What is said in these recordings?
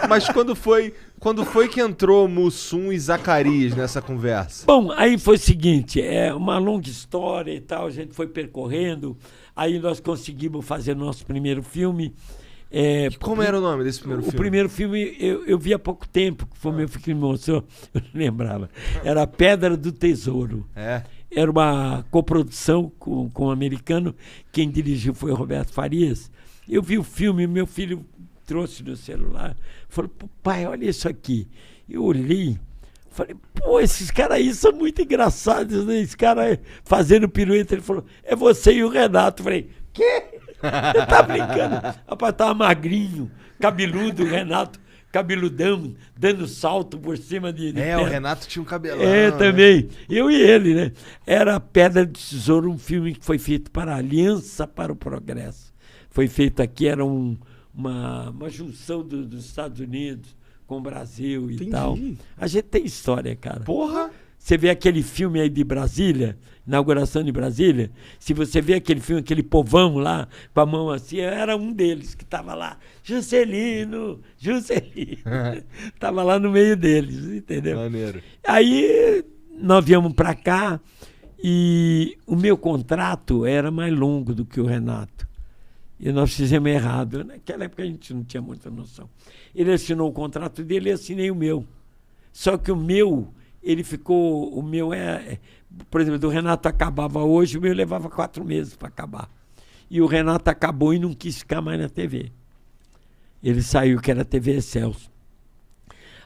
Mas quando foi que entrou Mussum e Zacarias nessa conversa? Bom, aí foi o seguinte, é uma longa história e tal, a gente foi percorrendo, aí nós conseguimos fazer nosso primeiro filme. Como era o nome desse primeiro filme? O primeiro filme eu vi há pouco tempo, que foi meu filho que me mostrou, eu não lembrava. Era Pedra do Tesouro. Era uma coprodução com um americano, quem dirigiu foi o Roberto Farias. Eu vi o filme, meu filho trouxe no celular, falou, pai, olha isso aqui. Eu olhei, falei, pô, esses caras aí são muito engraçados, né? Esse cara fazendo pirueta, ele falou, é você e o Renato. Eu falei, quê? Você tá brincando? Rapaz, tava magrinho, cabeludo, o Renato, cabeludão, dando salto por cima de o Renato tinha um cabelão. Também. Né? Eu e ele, né? Era Pedra do Tesouro, um filme que foi feito para a Aliança para o Progresso. Foi feito aqui, era uma junção dos Estados Unidos com o Brasil e tal. A gente tem história, cara. Porra! Você vê aquele filme aí de Brasília, inauguração de Brasília, se você vê aquele filme, aquele povão lá, com a mão assim, era um deles que estava lá, Juscelino. Estava lá no meio deles, entendeu? Maneiro. Aí nós viemos para cá e o meu contrato era mais longo do que o Renato. E nós fizemos errado. Naquela época a gente não tinha muita noção. Ele assinou o contrato dele e assinei o meu. Só que o meu... ele ficou, o meu por exemplo, do Renato acabava hoje, o meu levava 4 meses para acabar. E o Renato acabou e não quis ficar mais na TV. Ele saiu, que era a TV Excelsior.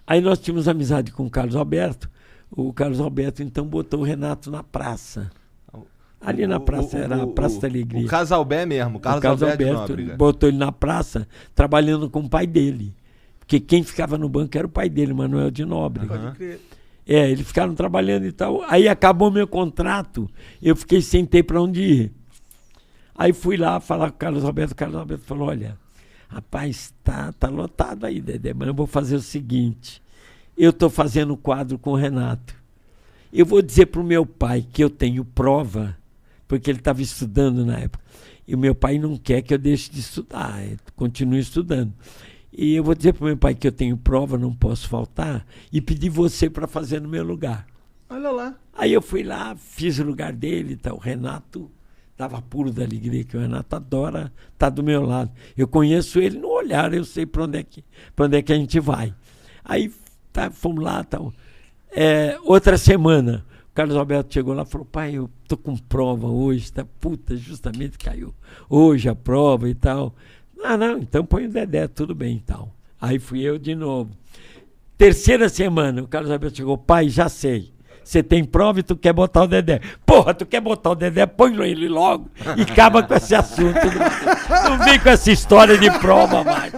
Aí nós tínhamos amizade com o Carlos Alberto. O Carlos Alberto, então, botou o Renato na praça. Ali na praça, era a Praça da Alegria. O Casalbé mesmo, o Carlos Alberto botou ele na praça, trabalhando com o pai dele. Porque quem ficava no banco era o pai dele, Manuel de Nóbrega. Pode crer. Eles ficaram trabalhando e tal. Aí acabou meu contrato, eu fiquei sem ter para onde ir. Aí fui lá falar com o Carlos Alberto. O Carlos Alberto falou, olha, rapaz, tá lotado aí, Dedé, mas eu vou fazer o seguinte, eu estou fazendo quadro com o Renato. Eu vou dizer para o meu pai que eu tenho prova, porque ele estava estudando na época, e o meu pai não quer que eu deixe de estudar, continue estudando. E eu vou dizer para o meu pai que eu tenho prova, não posso faltar, e pedir você para fazer no meu lugar. Olha lá. Aí eu fui lá, fiz o lugar dele, tá, o Renato estava puro da alegria, que o Renato adora estar do meu lado. Eu conheço ele no olhar, eu sei para onde é que a gente vai. Aí fomos lá, tal. Outra semana, o Carlos Alberto chegou lá e falou, pai, eu tô com prova hoje, tá? Puta, justamente caiu hoje a prova e tal. Não, então põe o Dedé, tudo bem e tal. Aí fui eu de novo. Terceira semana, o Carlos Alberto chegou, pai, já sei. Você tem prova e tu quer botar o Dedé. Porra, tu quer botar o Dedé, põe ele logo e acaba com esse assunto. Não vem com essa história de prova mais.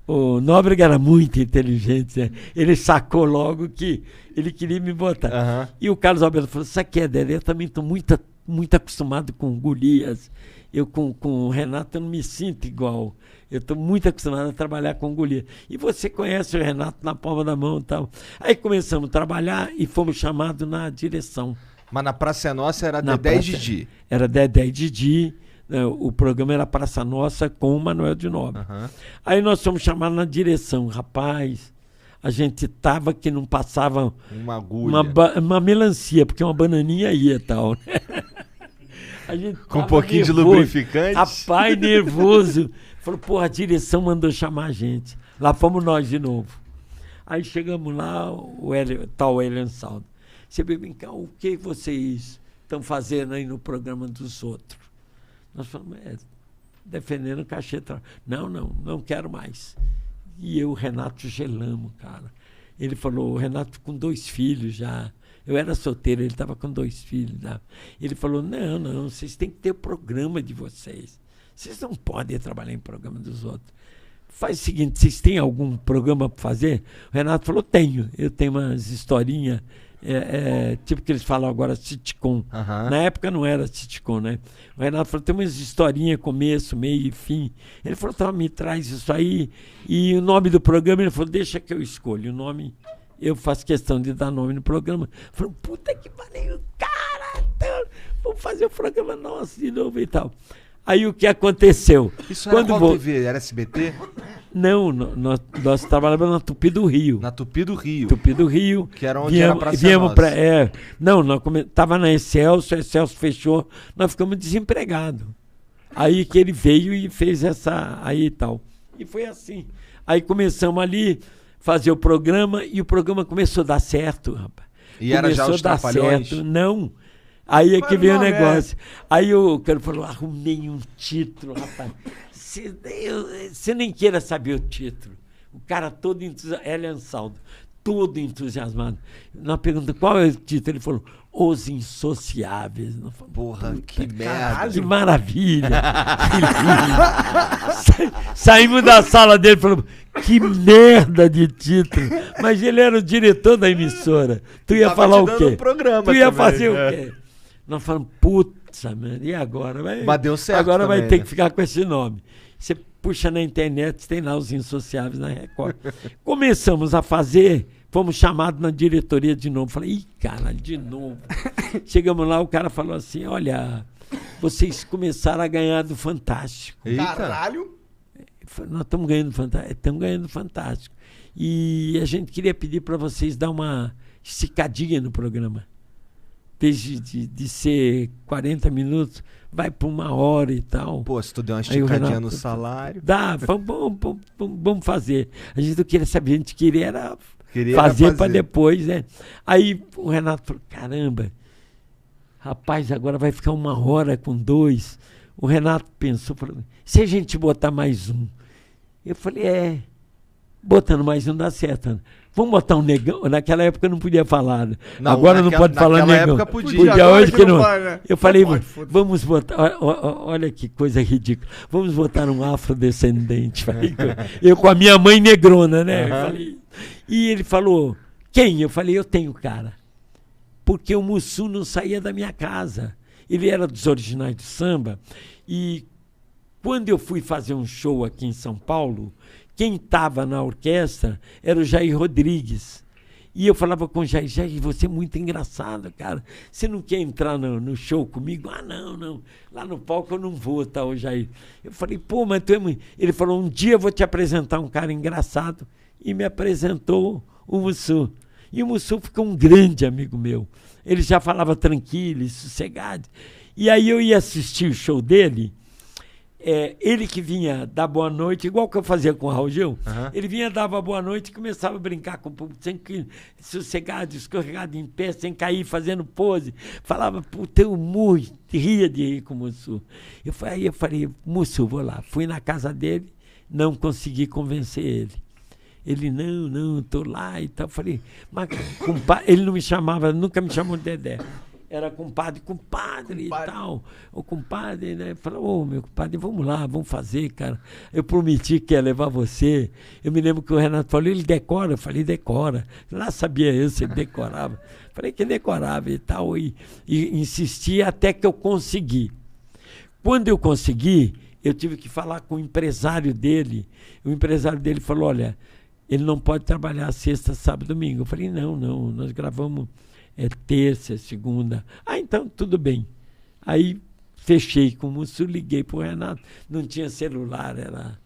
O Nóbrega era muito inteligente, né? Ele sacou logo que ele queria me botar. Uhum. E o Carlos Alberto falou, sabe o que é, Dedé? Eu também estou muito acostumado com golias. Eu com o Renato eu não me sinto igual. Eu estou muito acostumado a trabalhar com Golias. E você conhece o Renato na palma da mão e tal. Aí começamos a trabalhar e fomos chamados na direção. Mas na Praça Nossa era Dedé e Didi? Era Dedé e Didi. O programa era Praça Nossa com o Manuel de Nóbrega. Uhum. Aí nós fomos chamados na direção. Rapaz, a gente tava que não passava uma agulha. Uma melancia, porque uma bananinha ia e tal. Com um pouquinho nervoso, de lubrificante. Rapaz, nervoso. Falou, porra, a direção mandou chamar a gente. Lá fomos nós de novo. Aí chegamos lá, o Elian Saldo. Você vem cá, o que vocês estão fazendo aí no programa dos outros? Nós falamos, defendendo o cachê. Não quero mais. E eu, o Renato, gelamos, cara. Ele falou, o Renato com 2 filhos já. Eu era solteiro, ele estava com 2 filhos. Né? Ele falou, não, vocês têm que ter o programa de vocês. Vocês não podem trabalhar em programa dos outros. Faz o seguinte, vocês têm algum programa para fazer? O Renato falou, tenho. Eu tenho umas historinhas, tipo que eles falam agora, sitcom. Uhum. Na época não era sitcom, né? O Renato falou, tem umas historinhas, começo, meio e fim. Ele falou, tá, me traz isso aí. E o nome do programa, ele falou, deixa que eu escolho o nome. Eu faço questão de dar nome no programa. Falei, puta que pariu, cara, vamos fazer o programa nosso de novo e tal. Aí o que aconteceu? Isso era qual TV? Era SBT? Não, nós trabalhávamos na Tupi do Rio. Na Tupi do Rio. Tupi do Rio. Que era onde era pra ser viemos nossa. Não, nós tava na Excelso, a Excelso fechou, nós ficamos desempregados. Aí que ele veio e fez essa aí e tal. E foi assim. Aí começamos ali fazer o programa e o programa começou a dar certo, rapaz. E era já os Trapalhões? Não. Aí é que Mas veio o não, negócio. Aí o cara falou, arrumei um título, rapaz. Você nem queira saber o título. O cara todo entusiasmado, Elian Saldo, todo entusiasmado. Nós perguntamos qual é o título, ele falou, Os Insociáveis. Nós falamos, Porra, que merda. que maravilha. Que lindo. Saímos da sala dele e falamos, que merda de título. Mas ele era o diretor da emissora. Tu ia Tava falar te o dando quê? um programa Tu ia também, fazer o é. quê? Nós falamos, putz, mano, e agora? Mas deu certo Agora vai também, ter né? que ficar com esse nome. Você puxa na internet, tem lá Os Insociáveis na Record. Começamos a fazer, fomos chamados na diretoria de novo. Falei, ih, cara, de novo. Chegamos lá, o cara falou assim, olha, vocês começaram a ganhar do Fantástico. Eita. Caralho. Nós estamos ganhando Fantástico. Estamos ganhando Fantástico. E a gente queria pedir para vocês dar uma esticadinha no programa. Desde de ser 40 minutos, vai para 1 hora e tal. Pô, se tu der uma Aí o esticadinha Renato no salário. Dá, vamos fazer. A gente não queria saber, a gente queria era Queria fazer para depois, né? Aí o Renato falou, caramba, rapaz, agora vai ficar 1 hora com 2. O Renato pensou, falou, se a gente botar mais um? Eu falei, botando mais um dá certo. Né? Vamos botar um negão? Naquela época não podia falar. Né? Não, agora não pode falar naquela negão. época podia. Agora hoje que não. pode, né? Eu falei, Não pode, foda-se. vamos botar. Olha que coisa ridícula. Vamos botar um afrodescendente. Falei, eu com a minha mãe negrona, né? Eu falei, e ele falou, quem? Eu falei, eu tenho cara. Porque o Mussum não saía da minha casa. Ele era dos originais do samba. E quando eu fui fazer um show aqui em São Paulo, quem estava na orquestra era o Jair Rodrigues. E eu falava com o Jair, você é muito engraçado, cara. Você não quer entrar no show comigo? Ah, não. Lá no palco eu não vou, tá, o Jair. Eu falei, pô, mas tu é muito... Ele falou, um dia eu vou te apresentar um cara engraçado. E me apresentou o Mussum. E o Mussum ficou um grande amigo meu. Ele já falava tranquilo e sossegado. E aí eu ia assistir o show dele... ele que vinha dar boa noite, igual que eu fazia com o Raul Gil, ele vinha, dava boa noite e começava a brincar com o público, sem que, sossegado, escorregado em pé, sem cair, fazendo pose. Falava, puta, eu muito, ria de rir com o Mussum. Aí eu falei, Mussum, vou lá. Fui na casa dele, não consegui convencer ele. Ele, não, tô lá e tal. Falei, mas compadre, ele não me chamava, nunca me chamou de Dedé. Era compadre e tal. O compadre, né? Falou, meu compadre, vamos lá, vamos fazer, cara. Eu prometi que ia levar você. Eu me lembro que o Renato falou, ele decora? Eu falei, decora. Lá sabia eu se ele decorava. Falei que decorava e tal. E insisti até que eu consegui. Quando eu consegui, eu tive que falar com o empresário dele. O empresário dele falou, olha, ele não pode trabalhar sexta, sábado, domingo. Eu falei, não, nós gravamos... terça, segunda. Então, tudo bem. Aí, fechei com o Mussum, liguei pro Renato. Não tinha celular, era...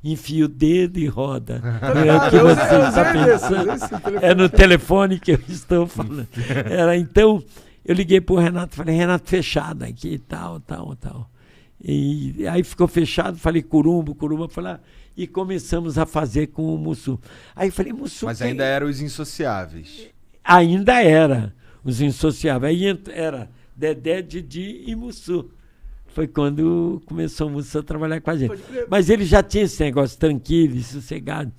enfia o dedo e roda. Não é o que você está pensando. É no telefone que eu estou falando. Então, eu liguei pro Renato, falei, Renato, fechado aqui, tal. E aí ficou fechado, falei, Curumbo, falei, e começamos a fazer com o Mussum. Aí falei, Mussum... Mas ainda eram Os Insociáveis. Ainda era Os Insociáveis. Aí era Dedé, Didi e Mussum. Foi quando começou o Mussum a trabalhar com a gente. Mas ele já tinha esse negócio tranquilo, sossegado.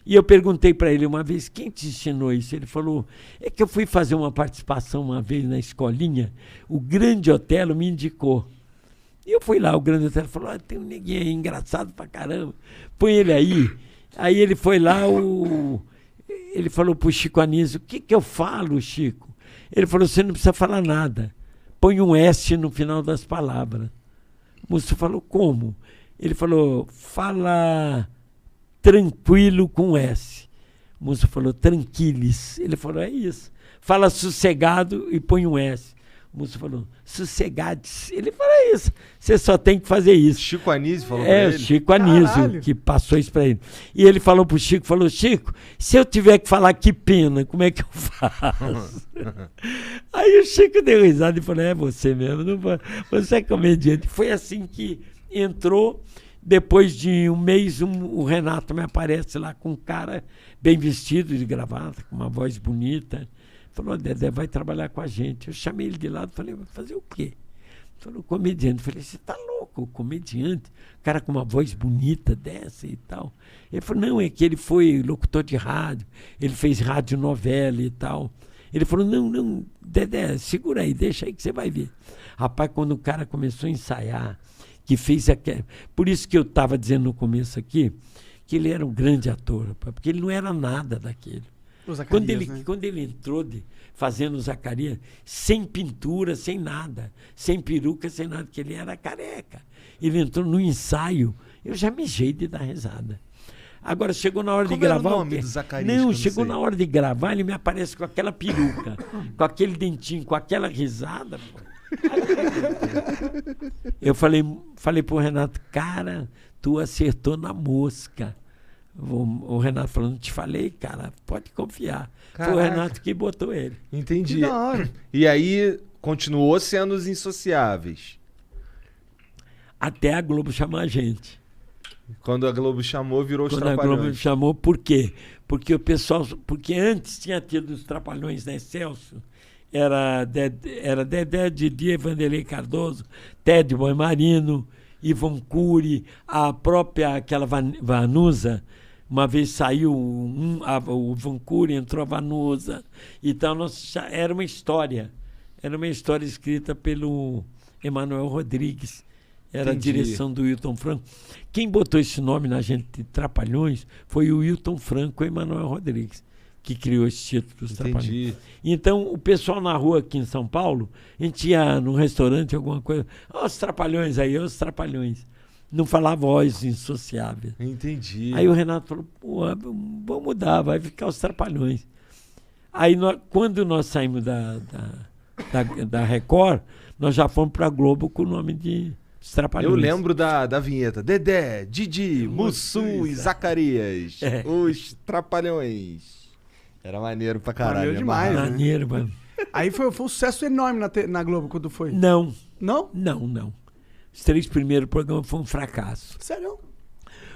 E eu perguntei para ele uma vez, quem te ensinou isso? Ele falou, é que eu fui fazer uma participação uma vez na escolinha, o Grande Otelo me indicou. E eu fui lá, o Grande Otelo falou, tem um neguinho aí engraçado pra caramba, põe ele aí. Aí ele foi lá, ele falou pro Chico Anísio, o que eu falo, Chico? Ele falou, você não precisa falar nada. Põe um S no final das palavras. O Mussum falou, como? Ele falou, fala tranquilo com S. O Mussum falou, tranquilis. Ele falou, é isso. Fala sossegado e põe um S. O Mussum falou, sossegades. Ele falou isso, você só tem que fazer isso. Chico Anísio falou pra ele? O Chico Anísio, que passou isso pra ele. E ele falou pro Chico, Chico, se eu tiver que falar que pena, como é que eu faço? Aí o Chico deu risada e falou, é você mesmo, você é comediante. Foi assim que entrou. Depois de um mês, o Renato me aparece lá com um cara bem vestido de gravata, com uma voz bonita. Falou, Dedé, vai trabalhar com a gente. Eu chamei ele de lado e falei, vai fazer o quê? Falou, comediante. Eu falei, você tá louco, comediante? Cara com uma voz bonita dessa e tal. Ele falou, não, é que ele foi locutor de rádio, ele fez radionovela e tal. Ele falou, não, Dedé, segura aí, deixa aí que você vai ver. Rapaz, quando o cara começou a ensaiar, que fez aquele... Por isso que eu estava dizendo no começo aqui, que ele era um grande ator, rapaz, porque ele não era nada daquele. Quando ele entrou fazendo o Zacarias, sem pintura, sem nada, sem peruca, sem nada, que ele era careca. Ele entrou no ensaio, eu já mijei de dar risada. Agora, chegou na hora de gravar... Era o nome do Zacarias? Não, chegou na hora de gravar, ele me aparece com aquela peruca, com aquele dentinho, com aquela risada. Pô. Eu falei pro Renato, cara, tu acertou na mosca. O Renato falou, não te falei, cara, pode confiar. Caraca. Foi o Renato que botou ele. Entendi. E aí, continuou sendo os Insociáveis. Até a Globo chamar a gente. Quando a Globo chamou, virou os Trapalhões. Quando a Globo chamou, por quê? Porque antes tinha tido os Trapalhões da Excelsior, era Dedé, Didi, Vanderlei Cardoso, Ted Boy Marino, Ivon Cury, a própria aquela Vanusa. Uma vez saiu o Ivon Cury, entrou a Vanusa. Então, era uma história escrita pelo Emanuel Rodrigues. Era a direção do Wilton Franco. Quem botou esse nome na gente de Trapalhões foi o Wilton Franco e o Emanuel Rodrigues, que criou esse título dos Trapalhões. Então, o pessoal na rua aqui em São Paulo, a gente ia num restaurante, alguma coisa, os Trapalhões aí, os Trapalhões. Não falava os Insociáveis. Entendi. Aí o Renato falou, pô, vamos mudar, vai ficar os Trapalhões. Aí, quando nós saímos da Record, nós já fomos para a Globo com o nome de Trapalhões. Eu lembro da vinheta. Dedé, Didi, Mussum e Zacarias. Os Trapalhões. Era maneiro pra caralho. Maneiro demais. Maneiro, mano. Aí foi um sucesso enorme na Globo quando foi. Não. Não? Não. Os 3 primeiros programas foram um fracasso. Sério?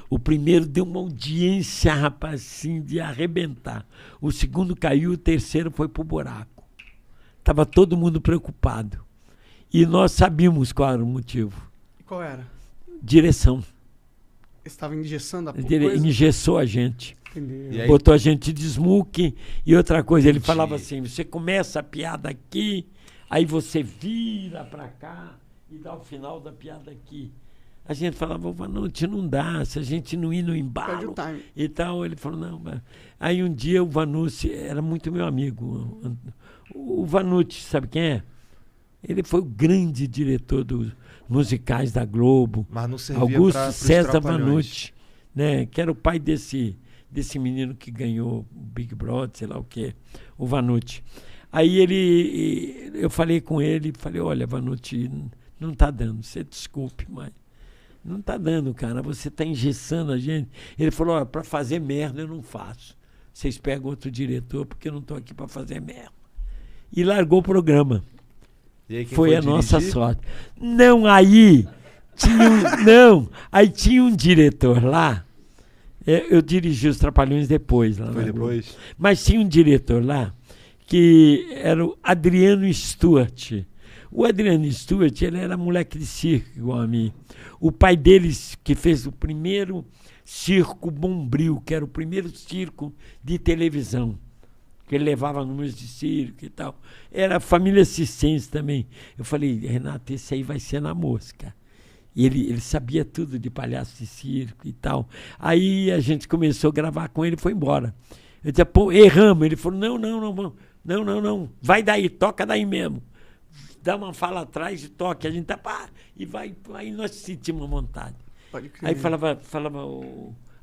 O primeiro deu uma audiência, rapaz, assim, de arrebentar. O segundo caiu, o terceiro foi pro buraco. Tava todo mundo preocupado. E nós sabíamos qual era o motivo. E qual era? Direção. Estava engessando a coisa? Engessou a gente. Entendi. Botou a gente de smoking. E outra coisa, ele falava assim, você começa a piada aqui, aí você vira pra cá e dá o final da piada aqui. A gente falava, Vanucci, não dá, se a gente não ir no embalo e tal. Ele falou, não. Mas... Aí um dia o Vanucci era muito meu amigo. O Vanucci, sabe quem é? Ele foi o grande diretor dos musicais da Globo. Mas não servia Augusto César Vanucci, né? Que era o pai desse menino que ganhou o Big Brother, sei lá o quê, o Vanucci. Aí eu falei com ele, falei, olha, Vanucci, não tá dando, você desculpe, mas não tá dando, cara, você tá engessando a gente. Ele falou, olha, para fazer merda eu não faço. Vocês pegam outro diretor, porque eu não tô aqui para fazer merda. E largou o programa. E aí, foi a nossa sorte. Não, aí tinha um diretor lá. Eu dirigi os Trapalhões depois. Lá foi depois? Globo. Mas tinha um diretor lá que era o Adriano Stuart. O Adriano Stuart, ele era moleque de circo, igual a mim. O pai deles, que fez o primeiro circo Bombril, que era o primeiro circo de televisão, que ele levava números de circo e tal. Era família Cistense também. Eu falei, Renato, esse aí vai ser na mosca. E ele sabia tudo de palhaço de circo e tal. Aí a gente começou a gravar com ele e foi embora. Eu disse, pô, erramos. Ele falou, não, vai daí, toca daí mesmo. Dá uma fala atrás e toca. A gente tá, pá, e vai. Aí nós sentimos uma vontade. Aí falava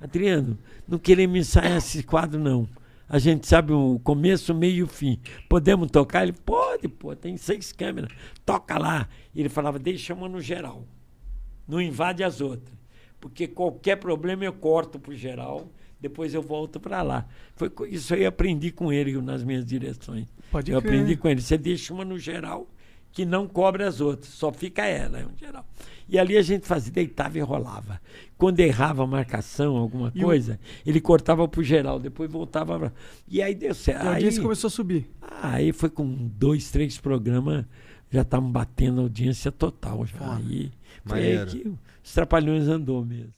Adriano, não queremos ensaiar esse quadro, não. A gente sabe o começo, o meio e o fim. Podemos tocar? Ele, pode, pô, tem 6 câmeras. Toca lá. E ele falava, deixa uma no geral. Não invade as outras. Porque qualquer problema eu corto pro geral, depois eu volto para lá. Isso aí eu aprendi com ele nas minhas direções. Pode eu crer. aprendi com ele. Você deixa uma no geral, que não cobre as outras. Só fica ela, no geral. E ali a gente fazia, deitava e rolava. Quando errava a marcação, alguma coisa, ele cortava pro geral, depois voltava pra... E aí deu certo. E a audiência começou a subir. Aí foi com 2, 3 programas, já estavam batendo a audiência total. Já. Aí foi aí que os Trapalhões andou mesmo.